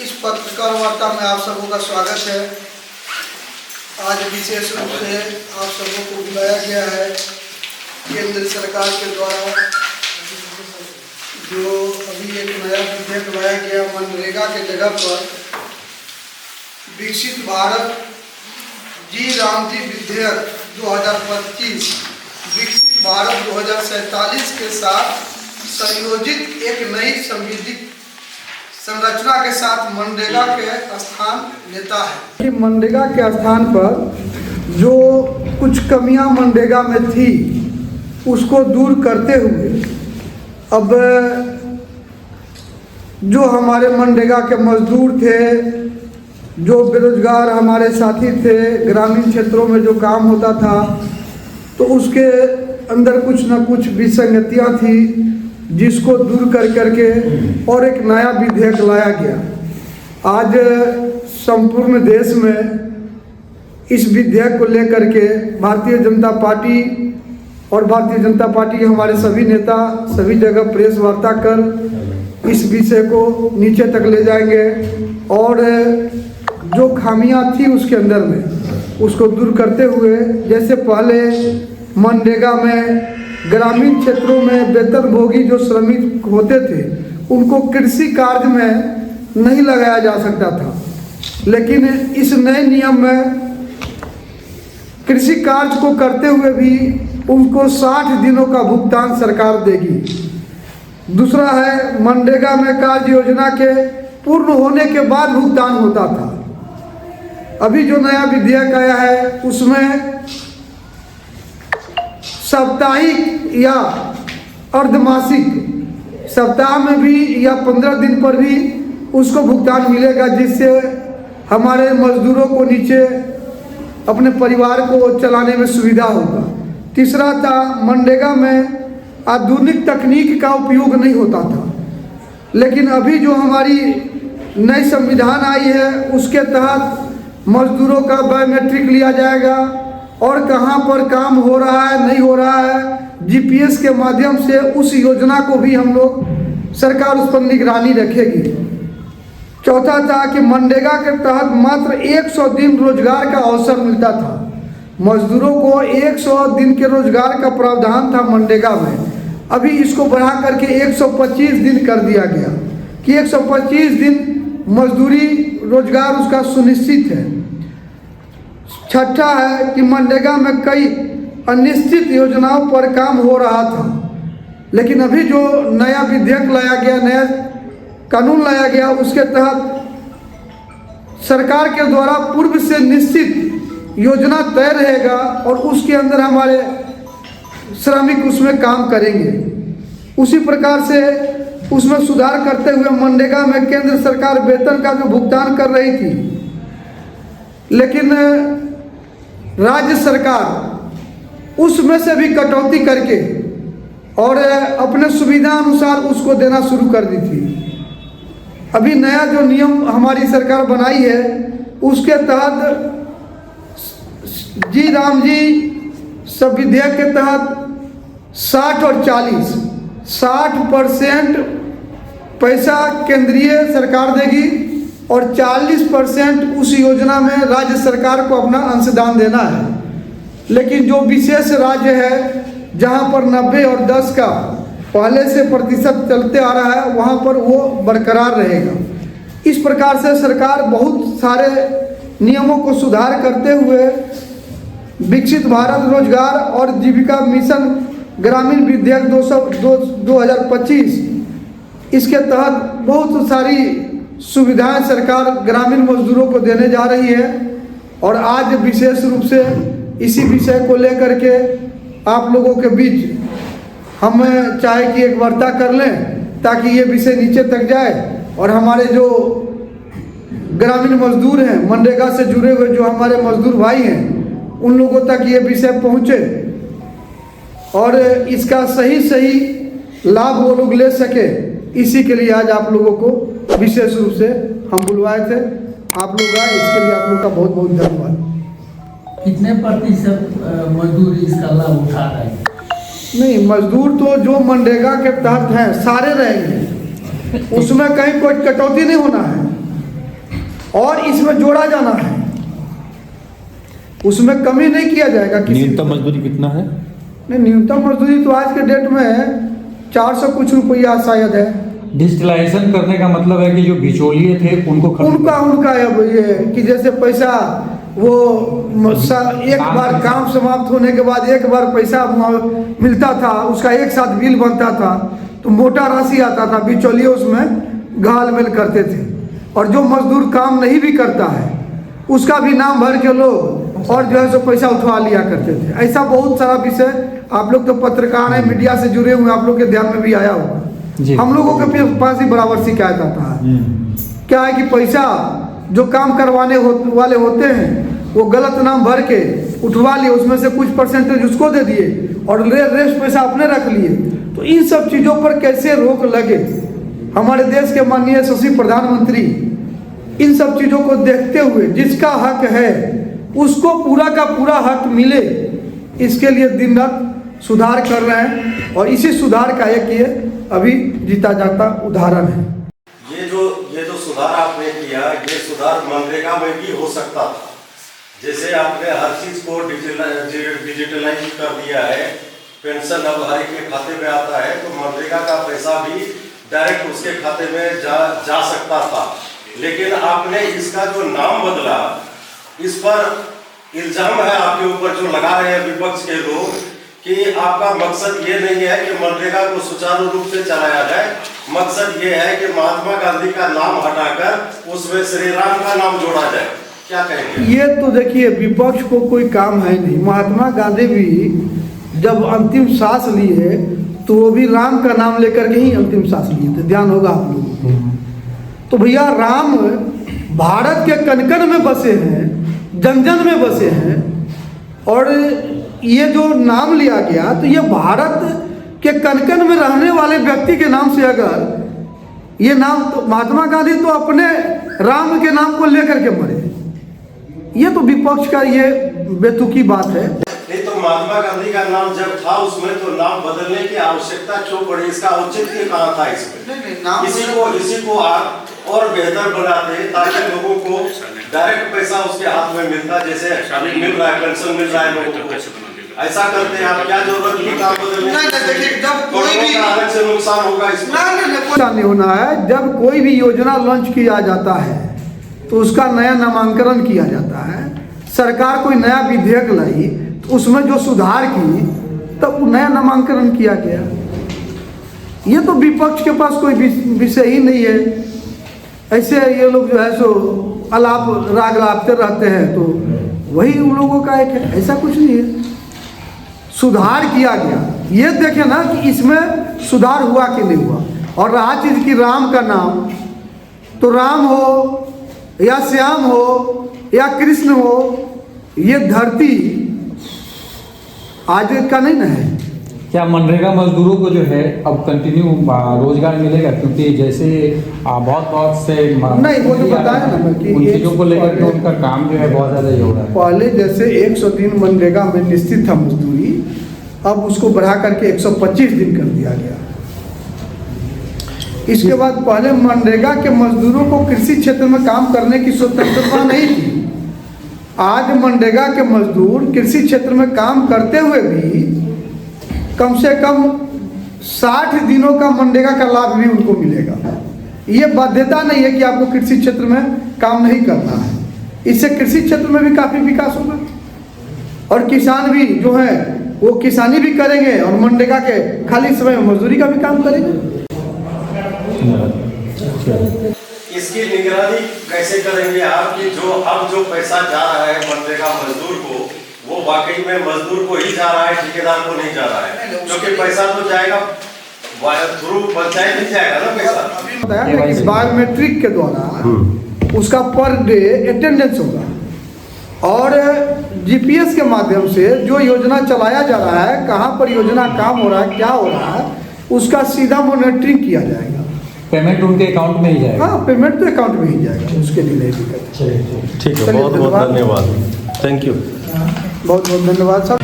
इस पत्रकार वार्ता में आप सबों का स्वागत है। आज विशेष रूप से आप सबों को बुलाया गया है केंद्र सरकार के द्वारा जो अभी एक नया विधेयक लाया गया मनरेगा के जगह पर विकसित भारत जी राम जी विधेयक 2025 विकसित भारत 2047 के साथ संयोजित एक नई संविधिक संरचना के साथ मनरेगा के स्थान लेता है। मनरेगा के स्थान पर जो कुछ कमियां मनरेगा में थी उसको दूर करते हुए अब जो हमारे मनरेगा के मजदूर थे, जो बेरोजगार हमारे साथी थे, ग्रामीण क्षेत्रों में जो काम होता था तो उसके अंदर कुछ न कुछ विसंगतियां थी जिसको दूर कर करके और एक नया विधेयक लाया गया। आज संपूर्ण देश में इस विधेयक को लेकर के भारतीय जनता पार्टी और भारतीय जनता पार्टी के हमारे सभी नेता सभी जगह प्रेस वार्ता कर इस विषय को नीचे तक ले जाएंगे और जो खामियां थी उसके अंदर में उसको दूर करते हुए, जैसे पहले मनरेगा में ग्रामीण क्षेत्रों में वेतनभोगी जो श्रमिक होते थे उनको कृषि कार्य में नहीं लगाया जा सकता था, लेकिन इस नए नियम में कृषि कार्य को करते हुए भी उनको 60 दिनों का भुगतान सरकार देगी। दूसरा है मनरेगा में कार्य योजना के पूर्ण होने के बाद भुगतान होता था। अभी जो नया विधेयक आया है उसमें साप्ताहिक या अर्धमासिक सप्ताह में भी या 15 दिन पर भी उसको भुगतान मिलेगा, जिससे हमारे मजदूरों को नीचे अपने परिवार को चलाने में सुविधा होगा। तीसरा था मनरेगा में आधुनिक तकनीक का उपयोग नहीं होता था, लेकिन अभी जो हमारी नई संविधान आई है उसके तहत मजदूरों का बायोमेट्रिक लिया जाएगा और कहाँ पर काम हो रहा है नहीं हो रहा है जीपीएस के माध्यम से उस योजना को भी हम लोग सरकार उस पर निगरानी रखेगी। चौथा था कि मनरेगा के तहत मात्र 100 दिन रोजगार का अवसर मिलता था। मजदूरों को 100 दिन के रोजगार का प्रावधान था मनरेगा में, अभी इसको बढ़ा करके 125 दिन कर दिया गया कि 125 दिन मजदूरी रोजगार उसका सुनिश्चित है। छठा है कि मनरेगा में कई अनिश्चित योजनाओं पर काम हो रहा था, लेकिन अभी जो नया विधेयक लाया गया, नया कानून लाया गया, उसके तहत सरकार के द्वारा पूर्व से निश्चित योजना तय रहेगा और उसके अंदर हमारे श्रमिक उसमें काम करेंगे। उसी प्रकार से उसमें सुधार करते हुए मनरेगा में केंद्र सरकार वेतन का जो भुगतान कर रही थी, लेकिन राज्य सरकार उसमें से भी कटौती करके और अपने सुविधा अनुसार उसको देना शुरू कर दी थी। अभी नया जो नियम हमारी सरकार बनाई है उसके तहत जी राम जी सब विधेयक के तहत 60 और 40 60% पैसा केंद्रीय सरकार देगी और 40% उस योजना में राज्य सरकार को अपना अंशदान देना है। लेकिन जो विशेष राज्य है जहां पर 90 और 10 का पहले से प्रतिशत चलते आ रहा है वहां पर वो बरकरार रहेगा। इस प्रकार से सरकार बहुत सारे नियमों को सुधार करते हुए विकसित भारत रोजगार और जीविका मिशन ग्रामीण विधेयक 2025 इसके तहत बहुत सारी सुविधाएं सरकार ग्रामीण मजदूरों को देने जा रही है। और आज विशेष रूप से इसी विषय को लेकर के आप लोगों के बीच हम चाहे कि एक वार्ता कर लें ताकि ये विषय नीचे तक जाए और हमारे जो ग्रामीण मजदूर हैं, मनरेगा से जुड़े हुए जो हमारे मजदूर भाई हैं, उन लोगों तक ये विषय पहुँचे और इसका सही लाभ वो लोग ले सके। इसी के लिए आज आप लोगों को विशेष रूप से हम बुलवाए थे। आप लोग आए, इसके लिए आप लोग का बहुत बहुत धन्यवाद। कितने प्रतिशत मजदूर इसका लाभ उठा रहे हैं? नहीं, मजदूर तो जो मनरेगा के तहत हैं सारे रहेंगे, उसमें कहीं कोई कटौती नहीं होना है। और इसमें जोड़ा जाना है, उसमें कमी नहीं किया जाएगा। न्यूनतम मजदूरी कितना है? नहीं, न्यूनतम मजदूरी तो आज के डेट में 400 कुछ रुपया शायद है। डिजिटलाइजेशन करने का मतलब है कि जो बिचौलिए थे उनको उनका अब ये कि जैसे पैसा वो एक बार काम समाप्त होने के बाद एक बार पैसा मिलता था, उसका एक साथ बिल बनता था, तो मोटा राशि आता था, बिचौलिए उसमें घालमेल करते थे। और जो मजदूर काम नहीं भी करता है उसका भी नाम भर के लोग और जो है सो पैसा उठवा लिया करते थे। ऐसा बहुत सारा विषय, आप लोग तो पत्रकार हैं, मीडिया से जुड़े हुए, आप लोग के ध्यान में भी आया होगा। हम लोगों के पास ही बराबर शिकायत आता है। क्या है कि पैसा जो काम करवाने वाले होते हैं वो गलत नाम भर के उठवा लिए, उसमें से कुछ परसेंटेज उसको दे दिए और रेस्ट पैसा अपने रख लिए। तो इन सब चीज़ों पर कैसे रोक लगे? हमारे देश के माननीय यशस्वी प्रधानमंत्री इन सब चीज़ों को देखते हुए जिसका हक है उसको पूरा का पूरा हक मिले, इसके लिए दिन रात सुधार कर रहे हैं। और इसी सुधार का एक ये अभी जीता जाता उदाहरण है। ये जो सुधार आपने किया, ये सुधार मनरेगा में भी हो सकता था। जैसे आपने हर चीज को डिजिटलाइज कर दिया है, पेंशन अब हर एक के खाते में आता है, तो मनरेगा का पैसा भी डायरेक्ट उसके खाते में जा सकता था। लेकिन आपने इसका जो नाम बदला, इस पर इल्जाम है आपके ऊपर जो लगा रहे हैं विपक्ष के लोग कि आपका मकसद ये नहीं है कि मनरेगा को सुचारू रूप से चलाया जाए, मकसद ये है कि महात्मा गांधी का नाम हटाकर उसमें श्री राम का नाम जोड़ा जाए। क्या कहेंगे? ये तो देखिए, विपक्ष को कोई काम है नहीं। महात्मा गांधी भी जब अंतिम सांस लिए तो वो भी राम का नाम लेकर के ही अंतिम सांस लिए थे, ध्यान होगा आप लोगों को। तो भैया, राम भारत के कण कण में बसे हैं, जन जन में बसे हैं, और ये जो नाम लिया गया तो ये भारत के कण कण में रहने वाले व्यक्ति के नाम से अगर ये नाम, तो महात्मा गांधी तो अपने राम के नाम को लेकर के मरे। ये तो विपक्ष का ये बेतुकी बात है। नहीं तो महात्मा गांधी का नाम जब था उसमें तो नाम बदलने की आवश्यकता क्यों पड़ी? इसका औचित्य कहाँ था इसमें? इसी को आप और बेहतर बनाते ताकि लोगों को डायरेक्ट पैसा उसके हाथ में मिलता, जैसे मिल रहा है, पेंशन मिल रहा है लोगों को। ऐसा करते हैं आप, क्या जरूरत थी काम बदलने? देखिए, जब कोई भी अलग से नुकसान होगा इसमें। नहीं होना है। जब कोई भी योजना लॉन्च किया जाता है तो उसका नया नामांकन किया जाता है। सरकार कोई नया विधेयक लाई तो उसमें जो सुधार की तब नया नामांकन किया गया। ये तो विपक्ष के पास कोई विषय ही नहीं है। ऐसे ये लोग जो है सो अलाप राग लापते रहते हैं, तो वही उन लोगों का एक है, ऐसा कुछ नहीं है। सुधार किया गया, ये देखें ना कि इसमें सुधार हुआ कि नहीं हुआ। और रहा चीज की राम का नाम, तो राम हो या श्याम हो या कृष्ण हो, ये धरती आज का नहीं ना है। क्या मनरेगा मजदूरों को जो है अब कंटिन्यू रोजगार मिलेगा? क्योंकि जैसे बहुत से नहीं, वो तो बताया ना मैं कि उन चीज़ों को लेकर के उनका काम जो है बहुत ज़्यादा ही हो रहा है। पहले जैसे 100 दिन मनरेगा में निश्चित था मजदूरी, अब उसको बढ़ा करके 125 दिन कर दिया गया। इसके बाद पहले मनरेगा के मजदूरों को कृषि क्षेत्र में काम करने की स्वतंत्रता नहीं थी। आज मनरेगा के मजदूर कृषि क्षेत्र में काम करते हुए भी कम से कम 60 दिनों का मनरेगा का लाभ भी उनको मिलेगा। ये बाध्यता नहीं है कि आपको कृषि क्षेत्र में काम नहीं करना है। इससे कृषि क्षेत्र में भी काफ़ी विकास होगा और किसान भी जो है वो किसानी भी करेंगे और मनरेगा के खाली समय में मजदूरी का भी काम करेंगे। इसकी निगरानी कैसे करेंगे आप कि जो पैसा जा रहा है मनरेगा मजदूर को, वो वाकई में मजदूर को ही जा रहा है, ठेकेदार को नहीं जा रहा है? क्योंकि पैसा तो जाएगा थ्रू पंचायत ही जाएगा ना पैसा। बताया कि बायोमेट्रिक के द्वारा उसका पर डे अटेंडेंस होगा और जीपीएस के माध्यम से जो योजना चलाया जा रहा है, कहाँ पर योजना काम हो रहा है, क्या हो रहा है, उसका सीधा मॉनिटरिंग किया जाएगा। पेमेंट उनके अकाउंट में ही जाएगा? हाँ, पेमेंट तो अकाउंट में ही जाएगा, उसके लिए नहीं दिक्कत। ठीक है, बहुत बहुत धन्यवाद, थैंक यू। बहुत बहुत धन्यवाद सर।